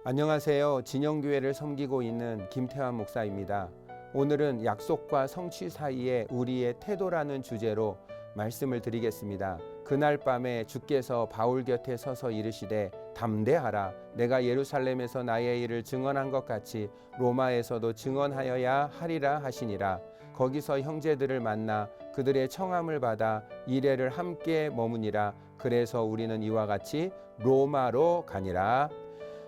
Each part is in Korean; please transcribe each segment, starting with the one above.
안녕하세요. 진영교회를 섬기고 있는 김태환 목사입니다. 오늘은 약속과 성취 사이에 우리의 태도라는 주제로 말씀을 드리겠습니다. 그날 밤에 주께서 바울 곁에 서서 이르시되 담대하라. 내가 예루살렘에서 나의 일을 증언한 것 같이 로마에서도 증언하여야 하리라 하시니라. 거기서 형제들을 만나 그들의 청함을 받아 이레를 함께 머무니라. 그래서 우리는 이와 같이 로마로 가니라.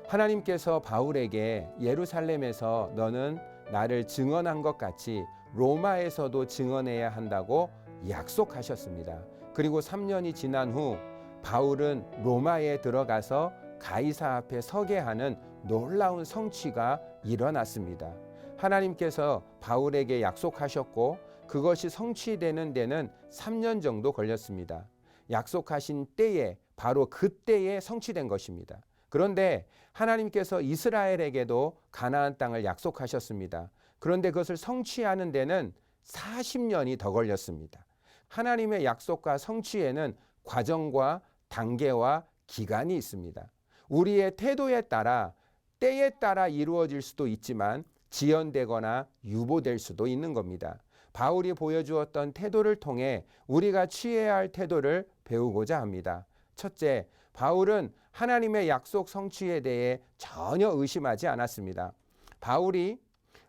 하나님께서 바울에게 예루살렘에서 너는 나를 증언한 것 같이 로마에서도 증언해야 한다고 약속하셨습니다. 그리고 3년이 지난 후 바울은 로마에 들어가서 가이사 앞에 서게 하는 놀라운 성취가 일어났습니다. 하나님께서 바울에게 약속하셨고 그것이 성취되는 데는 3년 정도 걸렸습니다. 약속하신 때에 바로 그때에 성취된 것입니다. 그런데 하나님께서 이스라엘에게도 가나안 땅을 약속하셨습니다. 그런데 그것을 성취하는 데는 40년이 더 걸렸습니다. 하나님의 약속과 성취에는 과정과 단계와 기간이 있습니다. 우리의 태도에 따라 때에 따라 이루어질 수도 있지만 지연되거나 유보될 수도 있는 겁니다. 바울이 보여주었던 태도를 통해 우리가 취해야 할 태도를 배우고자 합니다. 첫째, 바울은 하나님의 약속 성취에 대해 전혀 의심하지 않았습니다. 바울이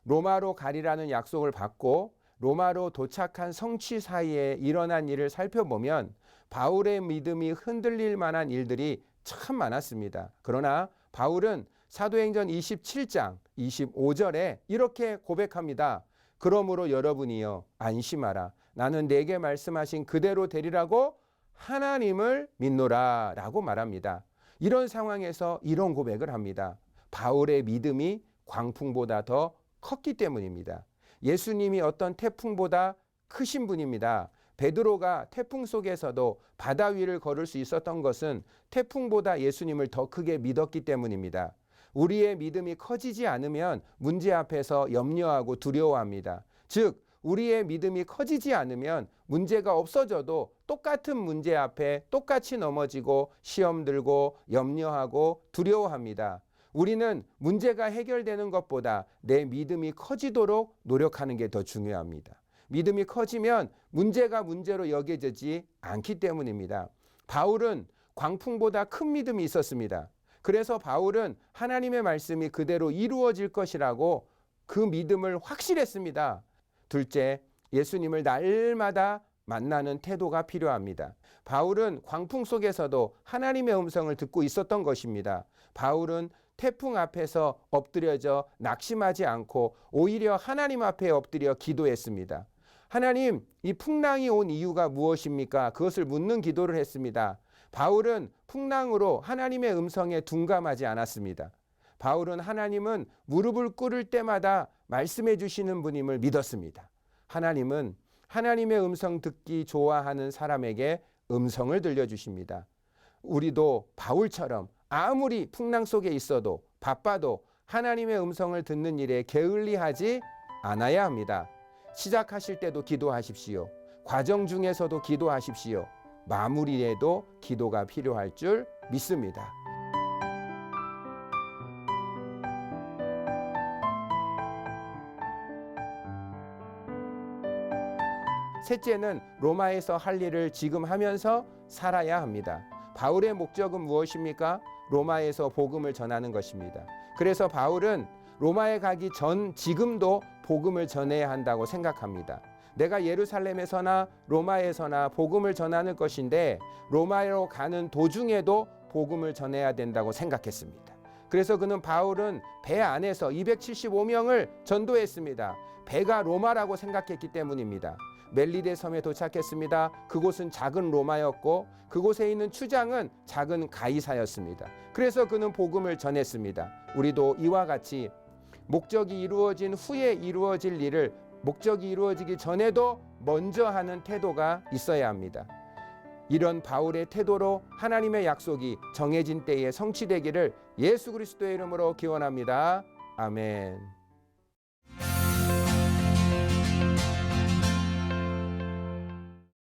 로마로 가리라는 약속을 받고 로마로 도착한 성취 사이에 일어난 일을 살펴보면 바울의 믿음이 흔들릴 만한 일들이 참 많았습니다. 그러나 바울은 사도행전 27장 25절에 이렇게 고백합니다. 그러므로 여러분이여 안심하라. 나는 내게 말씀하신 그대로 되리라고 하나님을 믿노라 라고 말합니다. 이런 상황에서 이런 고백을 합니다. 바울의 믿음이 광풍보다 더 컸기 때문입니다. 예수님이 어떤 태풍보다 크신 분입니다. 베드로가 태풍 속에서도 바다 위를 걸을 수 있었던 것은 태풍보다 예수님을 더 크게 믿었기 때문입니다. 우리의 믿음이 커지지 않으면 문제 앞에서 염려하고 두려워합니다. 즉 우리의 믿음이 커지지 않으면 문제가 없어져도 똑같은 문제 앞에 똑같이 넘어지고 시험 들고 염려하고 두려워합니다. 우리는 문제가 해결되는 것보다 내 믿음이 커지도록 노력하는 게 더 중요합니다. 믿음이 커지면 문제가 문제로 여겨지지 않기 때문입니다. 바울은 광풍보다 큰 믿음이 있었습니다. 그래서 바울은 하나님의 말씀이 그대로 이루어질 것이라고 그 믿음을 확실했습니다. 둘째, 예수님을 날마다 만나는 태도가 필요합니다. 바울은 광풍 속에서도 하나님의 음성을 듣고 있었던 것입니다. 바울은 태풍 앞에서 엎드려져 낙심하지 않고 오히려 하나님 앞에 엎드려 기도했습니다. 하나님, 이 풍랑이 온 이유가 무엇입니까? 그것을 묻는 기도를 했습니다. 바울은 풍랑으로 하나님의 음성에 둔감하지 않았습니다. 바울은 하나님은 무릎을 꿇을 때마다 말씀해 주시는 분임을 믿었습니다. 하나님은 하나님의 음성 듣기 좋아하는 사람에게 음성을 들려주십니다. 우리도 바울처럼 아무리 풍랑 속에 있어도 바빠도 하나님의 음성을 듣는 일에 게을리하지 않아야 합니다. 시작하실 때도 기도하십시오. 과정 중에서도 기도하십시오. 마무리에도 기도가 필요할 줄 믿습니다. 셋째는 로마에서 할 일을 지금 하면서 살아야 합니다. 바울의 목적은 무엇입니까? 로마에서 복음을 전하는 것입니다. 그래서 바울은 로마에 가기 전 지금도 복음을 전해야 한다고 생각합니다. 내가 예루살렘에서나 로마에서나 복음을 전하는 것인데 로마로 가는 도중에도 복음을 전해야 된다고 생각했습니다. 그래서 바울은 배 안에서 275명을 전도했습니다. 배가 로마라고 생각했기 때문입니다. 멜리데 섬에 도착했습니다. 그곳은 작은 로마였고 그곳에 있는 추장은 작은 가이사였습니다. 그래서 그는 복음을 전했습니다. 우리도 이와 같이 목적이 이루어진 후에 이루어질 일을 목적이 이루어지기 전에도 먼저 하는 태도가 있어야 합니다. 이런 바울의 태도로 하나님의 약속이 정해진 때에 성취되기를 예수 그리스도의 이름으로 기원합니다. 아멘.